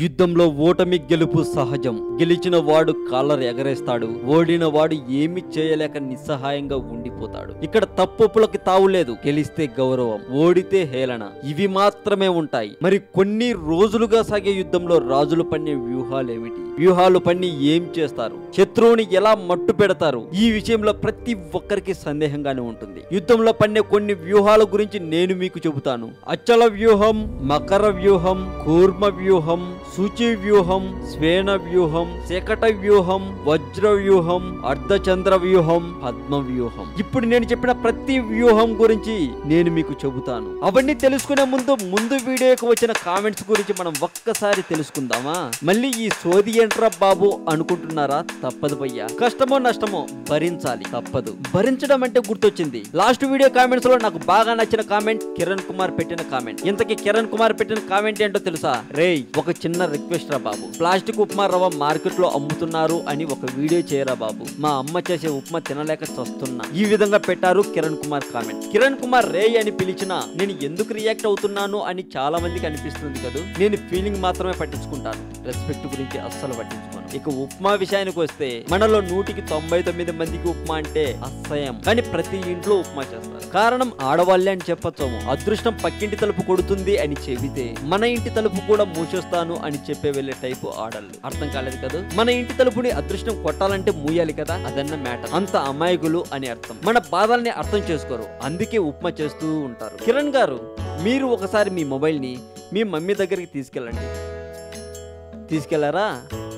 యుద్ధంలో ఓటమి గెలుపు సహజం. గెలిచిన వాడు కాలర్ ఎగరేస్తాడు, ఓడిన వాడు ఏమి చేయలేక నిస్సహాయంగా ఉండిపోతాడు. ఇక్కడ తప్పులకి తావులేదు. గెలిస్తే గౌరవం, ఓడితే హేళన, ఇవి మాత్రమే ఉంటాయి. మరి కొన్ని రోజులుగా సాగే యుద్ధంలో రాజులు పన్నే వ్యూహాలేమిటి? వ్యూహాలు పన్ని ఏం చేస్తారు? శత్రువుని ఎలా మట్టు పెడతారు? ఈ విషయంలో ప్రతి ఒక్కరికి సందేహంగానే ఉంటుంది. యుద్ధంలో పన్నే కొన్ని వ్యూహాల గురించి నేను మీకు చెబుతాను. అచల వ్యూహం, మకర వ్యూహం, కూర్మ వ్యూహం, సూచి వ్యూహం, స్వేన వ్యూహం, శకట వ్యూహం, వజ్ర వ్యూహం, అర్ధచంద్ర వ్యూహం, పద్మ వ్యూహం. ఇప్పుడు నేను చెప్పిన ప్రతి వ్యూహం గురించి నేను మీకు చెబుతాను. అవన్నీ తెలుసుకునే ముందు వీడియోకి వచ్చిన కామెంట్స్ గురించి మనం ఒక్కసారి తెలుసుకుందామా? మళ్ళీ ఈ సోది ఏంట్రా బాబు అనుకుంటున్నారా? తప్పదు భయ్యా. కష్టమో నష్టమో భరించాలి, తప్పదు. భరించడం అంటే గుర్తొచ్చింది. లాస్ట్ వీడియో కామెంట్స్ లో నాకు బాగా నచ్చిన కామెంట్ కిరణ్ కుమార్ పెట్టిన కామెంట్. ఇంతకీ కిరణ్ కుమార్ పెట్టిన కామెంట్ ఏంటో తెలుసా? రేయ్, ఒక చిన్న రిక్వెస్ట్ రా బాబు, ప్లాస్టిక్ ఉప్మా రవ్వ మార్కెట్ లో అమ్ముతున్నారు అని ఒక వీడియో చేయరా బాబు, మా అమ్మ చేసే ఉప్మా తినలేక చస్తున్నా. ఈ విధంగా పెట్టారు కిరణ్ కుమార్ కామెంట్. కిరణ్ కుమార్ రేయ్ అని పిలిచినా నేను ఎందుకు రియాక్ట్ అవుతున్నాను అని చాలా మందికి అనిపిస్తుంది కదా. నేను ఫీలింగ్ మాత్రమే పట్టించుకుంటాను, రెస్పెక్ట్ గురించి అస్సలు పట్టించుకోను. ఇక ఉప్మా విషయానికి వస్తే మనలో 100కి 99 మందికి ఉప్మా అంటే అసహ్యం. కానీ ప్రతి ఇంట్లో ఉప్మా చేస్తారు. కారణం ఆడవాళ్ళే అని చెప్పొచ్చాము. అదృష్టం పక్కింటి తలుపు కొడుతుంది అని చెబితే మన ఇంటి తలుపు కూడా మూసేస్తాను అని చెప్పే వెళ్లే టైపు ఆడళ్ళు. అర్థం కాలేదు కదా. మన ఇంటి తలుపుని అదృష్టం కొట్టాలంటే మూయాలి కదా, అదన్న మ్యాటర్. అంత అమాయకులు అని అర్థం. మన బాధల్ని అర్థం చేసుకోరు, అందుకే ఉప్మా చేస్తూ ఉంటారు. కిరణ్ గారు, మీరు ఒకసారి మీ మొబైల్ ని మీ మమ్మీ దగ్గరికి తీసుకెళ్ళండి. తీసుకెళ్లారా?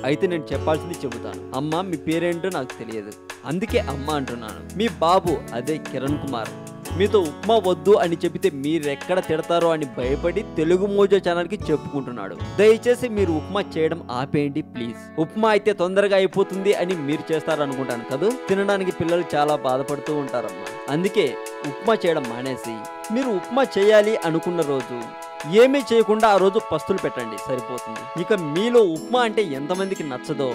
అయితే నేను చెప్పాల్సింది చెబుతాను. అమ్మ, మీ పేరేంటో నాకు తెలియదు, అందుకే అమ్మ అంటున్నాను. మీ బాబు, అదే కిరణ్ కుమార్, మీతో ఉప్మా వద్దు అని చెబితే మీరెక్కడ తిడతారో అని భయపడి తెలుగు మోజో ఛానల్ కి చెప్పుకుంటున్నాడు. దయచేసి మీరు ఉప్మా చేయడం ఆపేయండి ప్లీజ్. ఉప్మా అయితే తొందరగా అయిపోతుంది అని మీరు చేస్తారనుకుంటాను కదా. తినడానికి పిల్లలు చాలా బాధపడుతూ ఉంటారమ్మా. అందుకే ఉప్మా చేయడం మానేసి మీరు ఉప్మా చేయాలి అనుకున్న రోజు ఏమీ చేయకుండా ఆ రోజు పస్తులు పెట్టండి, సరిపోతుంది. ఇక మీలో ఉప్మా అంటే ఎంతమందికి నచ్చదో,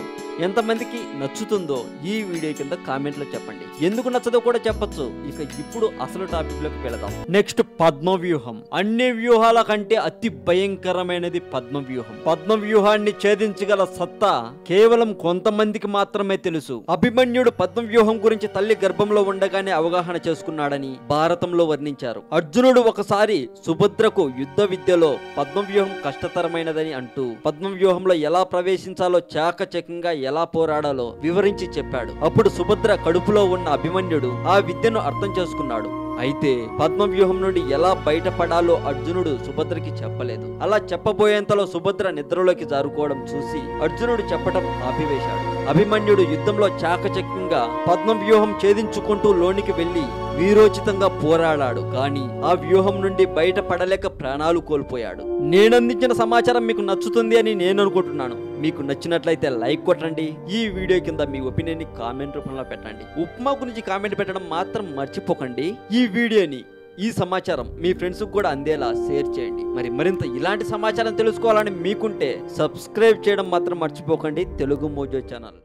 ఎంతమందికి నచ్చుతుందో ఈ వీడియో కింద కామెంట్ లో చెప్పండి. ఎందుకు నచ్చదో కూడా చెప్పొచ్చు. ఇక ఇప్పుడు అసలు టాపిక్ లోకి వెళదాం. నెక్స్ట్, పద్మ వ్యూహం. అన్ని వ్యూహాల కంటే అతి భయంకరమైనది పద్మ వ్యూహం. పద్మ వ్యూహాన్ని ఛేదించగల సత్తా కేవలం కొంతమందికి మాత్రమే తెలుసు. అభిమన్యుడు పద్మ వ్యూహం గురించి తల్లి గర్భంలో ఉండగానే అవగాహన చేసుకున్నాడని భారతంలో వర్ణించారు. అర్జునుడు ఒకసారి సుభద్రకు యుద్ధ విద్యలో పద్మవ్యూహం కష్టతరమైనదని అంటూ పద్మవ్యూహంలో ఎలా ప్రవేశించాలో, చాకచక్యంగా ఎలా పోరాడాలో వివరించి చెప్పాడు. అప్పుడు సుభద్ర కడుపులో ఉన్న అభిమన్యుడు ఆ విద్యను అర్థం చేసుకున్నాడు. అయితే పద్మవ్యూహం నుండి ఎలా బయటపడాలో అర్జునుడు సుభద్రకి చెప్పలేదు. అలా చెప్పబోయేంతలో సుభద్ర నిద్రలోకి జారుకోవడం చూసి అర్జునుడు చెప్పటం ఆపివేశాడు. అభిమన్యుడు యుద్ధంలో చాకచక్యంగా పద్మవ్యూహం ఛేదించుకుంటూ లోనికి వెళ్లి వీరోచితంగా పోరాడాడు. కానీ ఆ వ్యూహం నుండి బయటపడలేక ప్రాణాలు కోల్పోయాడు. నేనందించిన సమాచారం మీకు నచ్చుతుంది అని నేను అనుకుంటున్నాను. మీకు నచ్చినట్లయితే లైక్ కొట్టండి. ఈ వీడియో కింద మీ ఒపీనియన్ ని కామెంట్ రూపంలో పెట్టండి. ఉప్మా గురించి కామెంట్ పెట్టడం మాత్రం మర్చిపోకండి. ఈ వీడియోని, ఈ సమాచారం మీ ఫ్రెండ్స్ కూడా అందేలా షేర్ చేయండి. మరింత ఇలాంటి సమాచారం తెలుసుకోవాలని మీకుంటే సబ్స్క్రైబ్ చేయడం మాత్రం మర్చిపోకండి తెలుగు మోజో ఛానల్.